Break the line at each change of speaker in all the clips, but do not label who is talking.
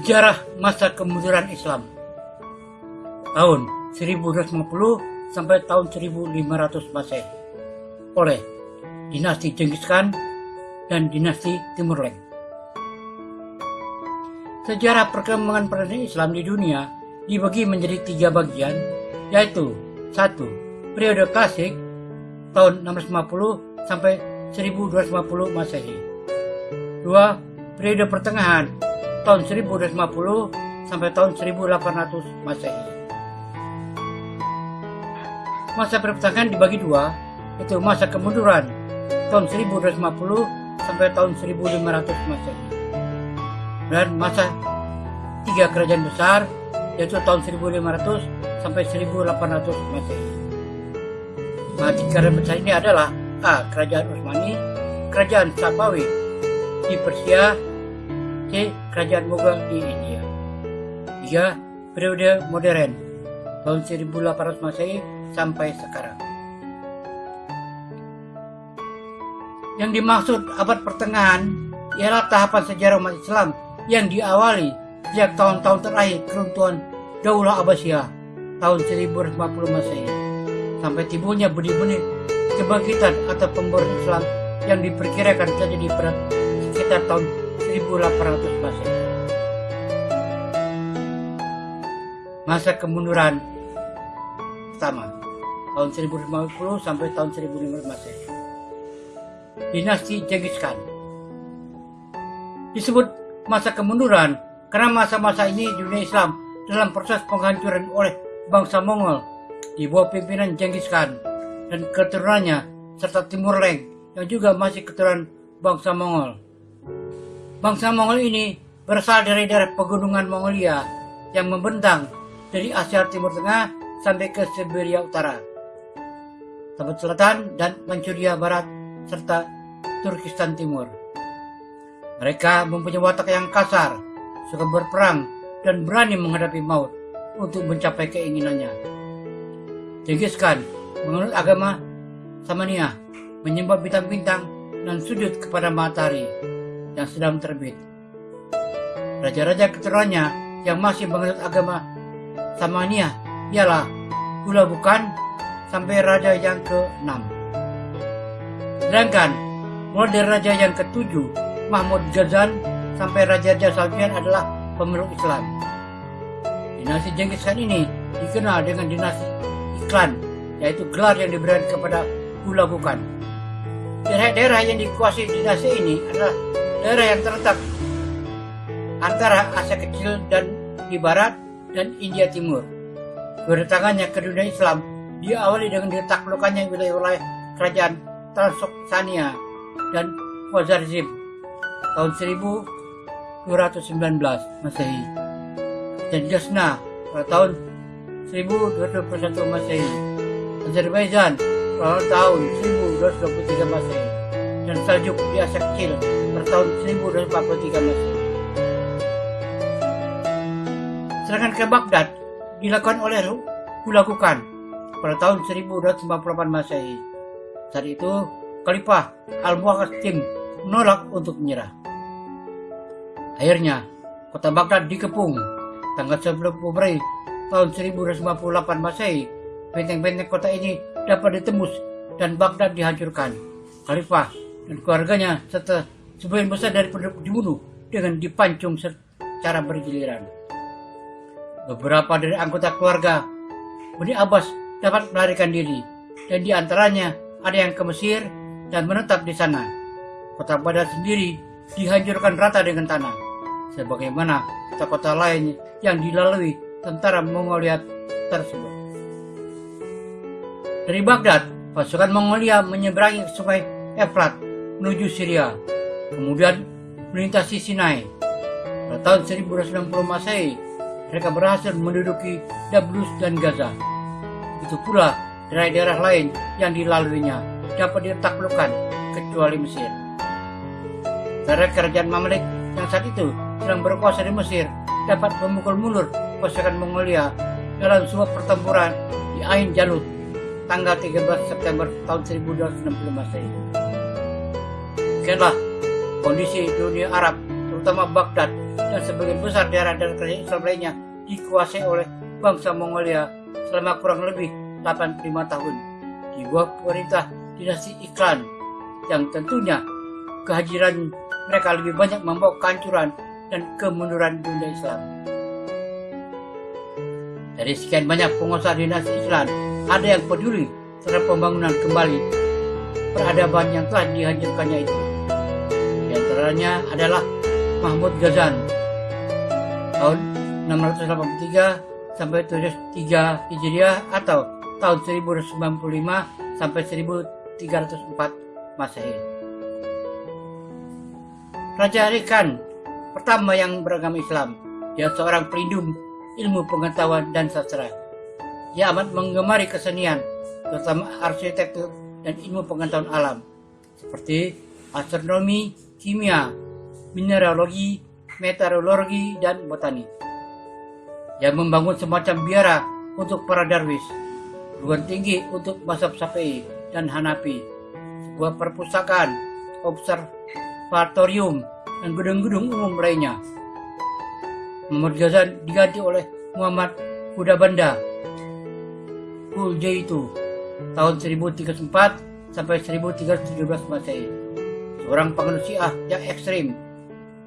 Sejarah masa kemunduran Islam tahun 1250 sampai tahun 1500 Masehi oleh dinasti Genghis Khan dan dinasti Timur Leng. Sejarah perkembangan peradaban Islam di dunia dibagi menjadi 3 bagian, yaitu 1. Periode klasik tahun 650 sampai 1250 Masehi. 2. Periode pertengahan tahun 1250 sampai tahun 1800 Masehi. Masa pertengahan dibagi 2, yaitu masa kemunduran tahun 1250 sampai tahun 1500 Masehi. Dan masa 3 kerajaan besar, yaitu tahun 1500 sampai 1800 Masehi. Nah, 3 kerajaan besar ini adalah A. Kerajaan Utsmani, Kerajaan Safawi di Persia, C. Kerajaan Mughal di India. 3. Periode modern tahun 1800 Masehi sampai sekarang. Yang dimaksud abad pertengahan ialah tahapan sejarah umat Islam yang diawali sejak tahun-tahun terakhir keruntuhan Daulah Abbasiyah tahun 1050 Masehi sampai timbulnya benih-benih kebangkitan atau pemberontakan Islam yang diperkirakan terjadi pada sekitar tahun 1800 Masehi. Masa kemunduran pertama tahun 1050 sampai tahun 1500 Masehi. Dinasti Genghis Khan disebut masa kemunduran karena masa-masa ini dunia Islam dalam proses penghancuran oleh bangsa Mongol di bawah pimpinan Genghis Khan dan keturunannya serta Timur Leng yang juga masih keturunan bangsa Mongol. Bangsa Mongol ini berasal dari daerah pegunungan Mongolia yang membentang dari Asia Timur Tengah sampai ke Siberia Utara, Tibet Selatan dan Manchuria Barat serta Turkistan Timur. Mereka mempunyai watak yang kasar, suka berperang dan berani menghadapi maut untuk mencapai keinginannya. Genghis Khan menganut agama Samania, menyembah bintang-bintang dan sujud kepada matahari yang sedang terbit. Raja-raja keturunannya yang masih menganut agama Samania ialah Hulagukan sampai raja yang ke-6. Sedangkan mulai dari raja yang ke-7 Mahmud Ghazan sampai raja-raja Safavian adalah pemeluk Islam. Dinasti Genghis Khan ini dikenal dengan dinasti Iklan, yaitu gelar yang diberikan kepada Hulagukan. Daerah-daerah yang dikuasai dinasti ini adalah daerah yang terletak antara Asia Kecil dan di barat dan India Timur. Kedatangannya ke dunia Islam diawali dengan ditaklukannya wilayah-wilayah kerajaan Transoksania dan Khwarizm tahun 1219 Masehi dan Jasna pada tahun 1221 Masehi, Azerbaijan pada tahun 1223 Masehi, dan Saljuk di Asia Kecil pada tahun 1243 Masehi. Serangan ke Baghdad dilakukan oleh Hulagukan pada tahun 1258 Masehi. Saat itu Khalifah Al-Mu'tasim menolak untuk menyerah. Akhirnya kota Baghdad dikepung. Tanggal 10 Februari tahun 1258 Masehi, benteng-benteng kota ini dapat ditembus dan Baghdad dihancurkan. Khalifah dan keluarganya serta sebagian besar dari penduduk dibunuh dengan dipancung secara bergiliran. Beberapa dari anggota keluarga Bani Abbas dapat melarikan diri, dan di antaranya ada yang ke Mesir dan menetap di sana. Kota Baghdad sendiri dihancurkan rata dengan tanah, sebagaimana kota-kota lain yang dilalui tentara Mongolia tersebut. Dari Baghdad, pasukan Mongolia menyeberangi sungai Efrat menuju Syria, kemudian melintasi Sinai. Pada tahun 1260 Masehi, mereka berhasil menduduki Nablus dan Gaza. Itu pula daerah-daerah lain yang dilaluinya dapat ditaklukkan kecuali Mesir. Karena kerajaan Mamluk yang saat itu sedang berkuasa di Mesir dapat memukul mundur pasukan Mongolia dalam sebuah pertempuran di Ain Jalut tanggal 13 September tahun 1260 Masehi. Demikianlah kondisi dunia Arab, terutama Baghdad dan sebagian besar daerah-daerah kerajaan Islam lainnya dikuasai oleh bangsa Mongolia selama kurang lebih 85 tahun di bawah pemerintah dinasti Iklan, yang tentunya kehadiran mereka lebih banyak membawa kehancuran dan kemunduran dunia Islam. Dari sekian banyak penguasa dinasti Islam, ada yang peduli terhadap pembangunan kembali peradaban yang telah dihancurkannya itu. Di antaranya adalah Mahmud Ghazan tahun 683 sampai 703 Hijriah atau tahun 1095 sampai 1304 Masehi. Raja Arikan pertama yang beragama Islam. Dia seorang pelindung ilmu pengetahuan dan sastra. Dia amat menggemari kesenian, terutama arsitektur dan ilmu pengetahuan alam, seperti astronomi, kimia, mineralogi, meteorologi, dan botani. Dia membangun semacam biara untuk para darwis, perguruan tinggi untuk mazhab Syafi'i dan Hanafi, sebuah perpustakaan, observatorium, dan gedung-gedung umum lainnya. Mahmud Ghazan diganti oleh Muhammad Hudabanda Kuljaitu tahun 1034 sampai 1317 Masehi, seorang penganut Syiah yang ekstrim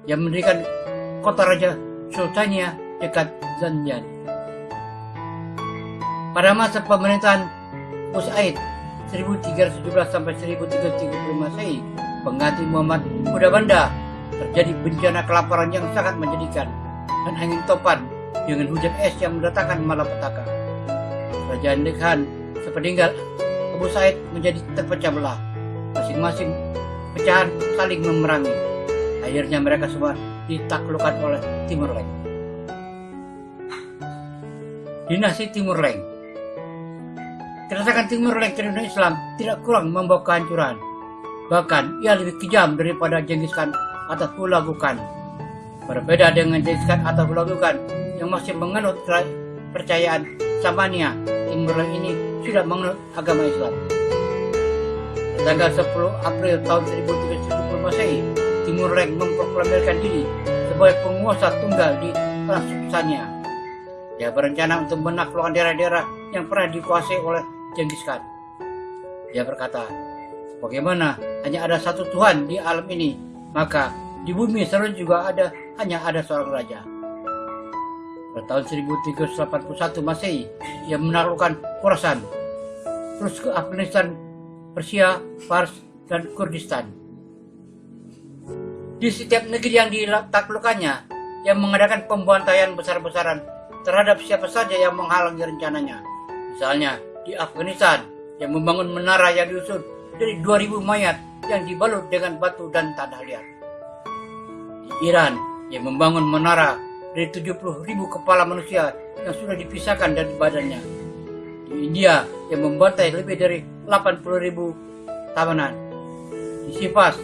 yang mendirikan kota Raja Sultania dekat Zanjan. Pada masa pemerintahan Abu Sa'id 1317 sampai 1330 Masehi, pengganti Muhammad Hudabanda, terjadi bencana kelaparan yang sangat menyedihkan dan angin topan dengan hujan es yang mendatangkan malapetaka. Kerajaan Dekhan sepeninggal Abu Sa'id menjadi terpecah belah. Masing-masing pecahan saling memerangi. Akhirnya mereka semua ditaklukkan oleh Timur Leng. Dinasti Timur Leng. Kedatangan Timur Leng ke dunia Islam tidak kurang membawa kehancuran. Bahkan ia lebih kejam daripada Genghis Khan atau Hulagu Khan. Berbeda dengan Genghis Khan atau Hulagu Khan yang masih menganut kepercayaan Samania, Timur Leng ini sudah menganut agama Islam. Tanggal 10 April tahun 1370 Masehi, Timur Leng memproklamirkan diri sebagai penguasa tunggal di Transylvania. Dia berencana untuk menaklukkan daerah-daerah yang pernah dikuasai oleh Genghis Khan. Dia berkata, bagaimana hanya ada satu Tuhan di alam ini, maka di bumi seluruh juga hanya ada seorang raja. Pada tahun 1381 Masehi, ia menaklukkan Khorasan, terus ke Afghanistan, Persia, Fars, dan Kurdistan. Di setiap negeri yang ditaklukkannya, ia mengadakan pembantaian besar-besaran terhadap siapa saja yang menghalangi rencananya. Misalnya di Afghanistan, yang membangun menara yang disusun dari 2000 mayat yang dibalut dengan batu dan tanah liat. Di Iran, yang membangun menara dari 70.000 kepala manusia yang sudah dipisahkan dari badannya. Di India, yang membantai lebih dari 80.000 tawanan. Di Sivas,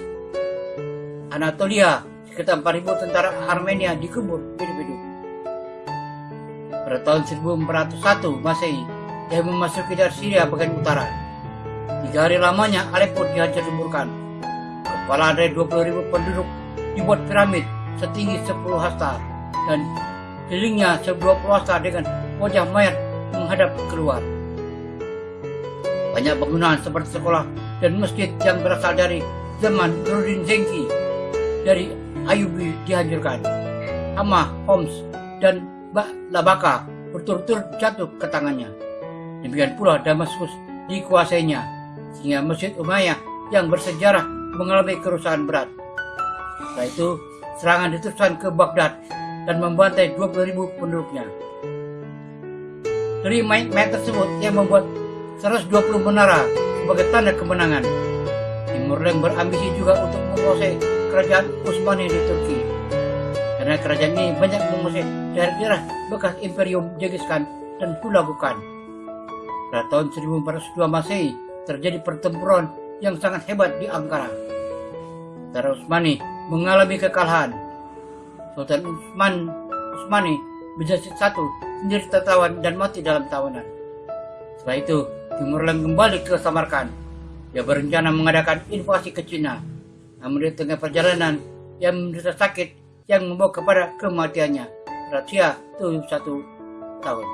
Anatolia, sekitar 4.000 tentara Armenia dikubur hidup-hidup. Pada tahun 1401 Masehi, dia memasuki daerah Syria bagian utara. 3 hari lamanya Aleppo dihancur leburkan. Kepala dari 20.000 penduduk dibuat piramid setinggi 10 hasta dan kelilingnya 20 hasta dengan wajah mayat menghadap keluar. Banyak bangunan seperti sekolah dan masjid yang berasal dari zaman Nuruddin Zenki dari Ayubi dihancurkan. Hama, Homs, dan Labaka berturut-turut jatuh ke tangannya. Demikian pula Damaskus dikuasainya, sehingga Masjid Umayyah yang bersejarah mengalami kerusakan berat. Setelah itu, serangan diteruskan ke Baghdad dan membantai 20.000 penduduknya. Dari mayat tersebut yang membuat 120 menara sebagai tanda kemenangan. Timur Leng berambisi juga untuk menguasai kerajaan Utsmani di Turki. Karena kerajaan ini banyak menguasai daerah-daerah bekas Imperium Genghis Khan dan Hulagu Khan. Pada tahun 1402 Masehi terjadi pertempuran yang sangat hebat di Ankara. Tentara Utsmani mengalami kekalahan. Sultan Utsmani Bajazid I sendiri tertawan dan mati dalam tawanan. Setelah itu, Timur Leng kembali ke Samarkand. Dia berencana mengadakan invasi ke Cina. Namun di tengah perjalanan, ia menderita sakit yang membawa kepada kematiannya pada usia 71 tahun.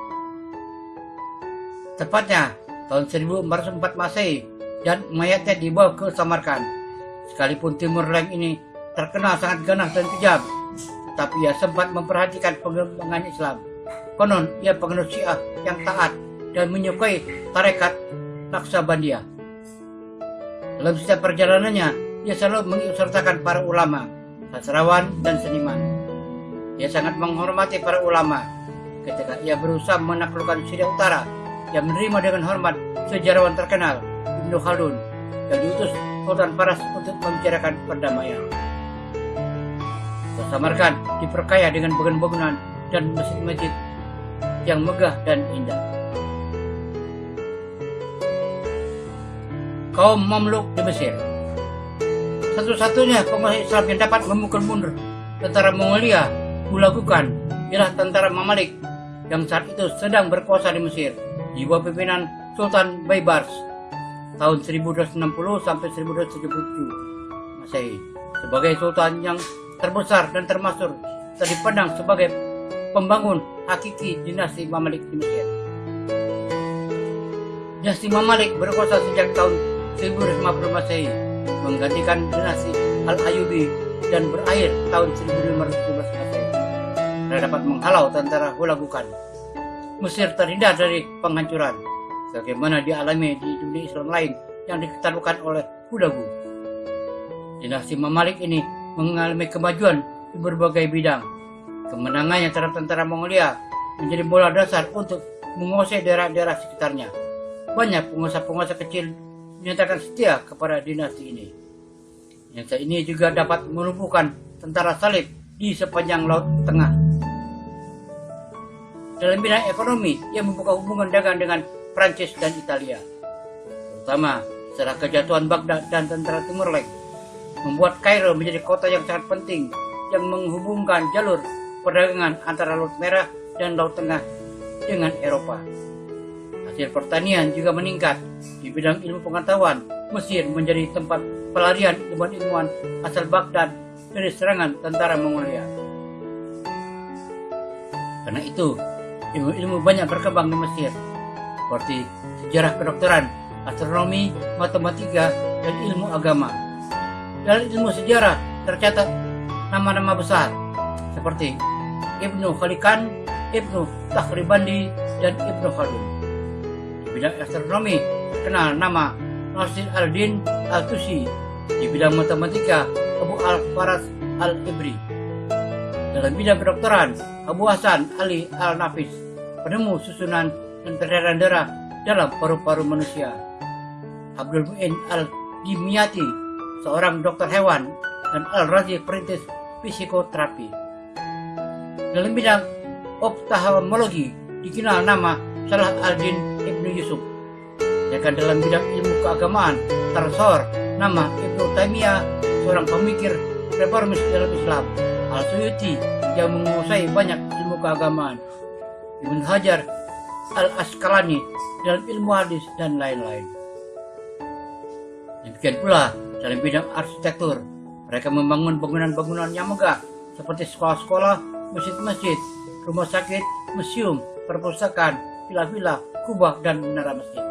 Tepatnya tahun 1404 Masehi, dan mayatnya dibawa ke Samarkand. Sekalipun Timur Leng ini terkenal sangat ganas dan kejam, tetapi ia sempat memperhatikan pengembangan Islam. Konon ia penganut Syiah yang taat dan menyukai tarekat Naqsabandiyah. Dalam setiap perjalanannya, ia selalu mengikutsertakan para ulama, sastrawan, dan seniman. Ia sangat menghormati para ulama. Ketika ia berusaha menaklukkan Syria Utara, ia menerima dengan hormat sejarawan terkenal Ibnu Khaldun yang diutus Sultan Faras untuk membicarakan perdamaian. Samarkand diperkaya dengan bangunan-bangunan dan masjid-masjid yang megah dan indah. Kaum Mamluk di Mesir. Satu-satunya penguasa Islam yang dapat memukul mundur tentara Mongolia dilakukan ialah tentara Mamalik yang saat itu sedang berkuasa di Mesir di bawah pimpinan Sultan Baybars tahun 1260 sampai 1277 Masehi. Sebagai sultan yang terbesar dan termasyhur, dipandang sebagai pembangun hakiki dinasti Mamalik di Mesir. Dinasti Mamalik berkuasa sejak tahun 1050 Masehi, menggantikan dinasti Al-Ayyubi, dan berakhir tahun 1517 Masehi. Mereka dapat menghalau tentara Hulagukan. Mesir terhindar dari penghancuran, sebagaimana dialami di dunia Islam lain yang ditaklukkan oleh Hulagu. Dinasti Mamalik ini mengalami kemajuan di berbagai bidang. Kemenangannya terhadap tentara Mongolia menjadi bola dasar untuk menguasai daerah-daerah sekitarnya. Banyak penguasa-penguasa kecil menyatakan setia kepada dinasti ini. Dinasti ini juga dapat melumpuhkan tentara salib di sepanjang Laut Tengah. Dalam bidang ekonomi, ia membuka hubungan dagang dengan Prancis dan Italia, terutama setelah kejatuhan Baghdad dan tentara Timur Leng, membuat Kairo menjadi kota yang sangat penting yang menghubungkan jalur perdagangan antara Laut Merah dan Laut Tengah dengan Eropa. Hasil pertanian juga meningkat. Di bidang ilmu pengetahuan, Mesir menjadi tempat pelarian ilmuwan-ilmuwan asal Baghdad dari serangan tentara Mongolia. Karena itu, ilmu-ilmu banyak berkembang di Mesir, seperti sejarah kedokteran, astronomi, matematika, dan ilmu agama. Dalam ilmu sejarah tercatat nama-nama besar seperti Ibnu Khalikan, Ibnu Takhribandi, dan Ibnu Khaldun. Di bidang astronomi terkenal nama Nasir al-Din al-Tusi. Di bidang matematika Abu al-Faras al-Ibri. Dalam bidang kedokteran Abu Hasan Ali al-Nafis, penemu susunan dan peredaran darah dalam paru-paru manusia. Abdul Mu'in al-Dimyati, seorang dokter hewan, dan Al-Razi perintis psikoterapi. Dalam bidang ophthalmologi dikenal nama Salah al-Din Ibnu Yusuf. Sedangkan dalam bidang ilmu keagamaan tersohor nama Ibnu Taimiyah, seorang pemikir reformis dalam Islam. Al-Suyuti yang menguasai banyak ilmu keagamaan. Ibn Hajar al-Asqalani dalam ilmu hadis, dan lain-lain. Demikian pula dalam bidang arsitektur, mereka membangun bangunan-bangunan yang megah seperti sekolah-sekolah, masjid-masjid, rumah sakit, museum, perpustakaan, villa-villa, kubah, dan menara masjid.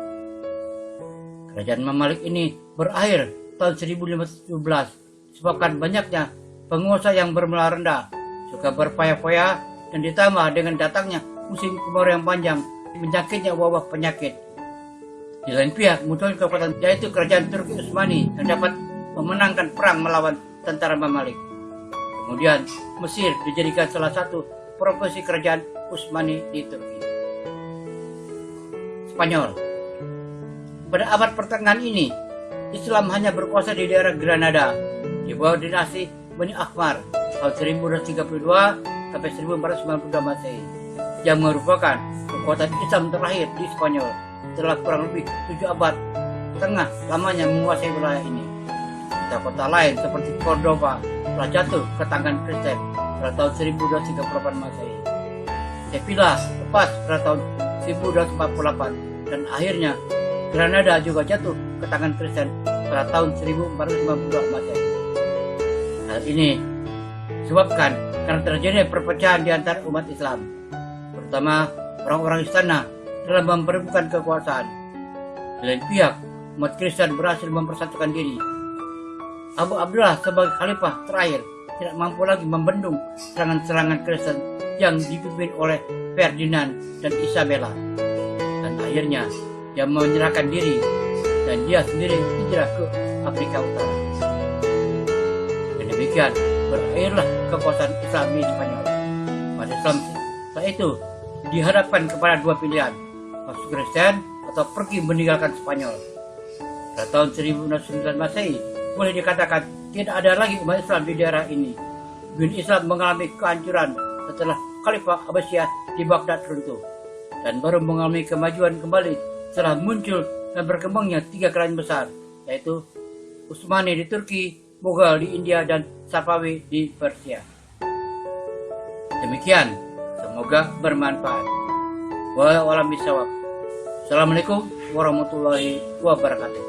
Kerajaan Mamalik ini berakhir tahun 1517 disebabkan banyaknya penguasa yang bermula rendah, suka berfoya-foya, dan ditambah dengan datangnya musim kemarau yang panjang, menjangkitnya wabah penyakit. Di lain pihak, muncul kekuatan yaitu kerajaan Turki Utsmani yang dapat memenangkan perang melawan tentara Mamalik. Kemudian, Mesir dijadikan salah satu provinsi kerajaan Utsmani di Turki. Spanyol. Pada abad pertengahan ini, Islam hanya berkuasa di daerah Granada di bawah dinasti Bani Akhmar tahun 1232 sampai 1492 Masehi, yang merupakan kekuatan Islam terakhir di Spanyol setelah kurang lebih 7 abad tengah lamanya menguasai wilayah ini. Kota lain seperti Cordoba telah jatuh ke tangan Kristen pada tahun 1238 Masehi. Sevilla lepas pada tahun 1248, dan akhirnya Granada juga jatuh ke tangan Kristen pada tahun 1452 Masehi. Hal ini disebabkan karena terjadi perpecahan di antara umat Islam, terutama orang-orang istana dalam memperebutkan kekuasaan. Di lain pihak, umat Kristen berhasil mempersatukan diri. Abu Abdullah sebagai khalifah terakhir tidak mampu lagi membendung serangan-serangan Kristen yang dipimpin oleh Ferdinand dan Isabella. Dan akhirnya dia menyerahkan diri dan dia sendiri hijrah ke Afrika Utara. Dan demikian berakhirlah kekuasaan Islam di Spanyol. Umat Islam saat itu dihadapkan kepada dua pilihan, masuk Kristen atau pergi meninggalkan Spanyol. Pada tahun 1609 Masehi, boleh dikatakan tidak ada lagi umat Islam di daerah ini. Dunia Islam mengalami kehancuran setelah Khalifah Abbasiyah di Baghdad runtuh, dan baru mengalami kemajuan kembali setelah muncul dan berkembangnya tiga kerajaan besar, yaitu Utsmani di Turki, Mughal di India, dan Safawi di Persia. Demikian, semoga bermanfaat. Wallahu a'lam bishawab. Assalamualaikum warahmatullahi wabarakatuh.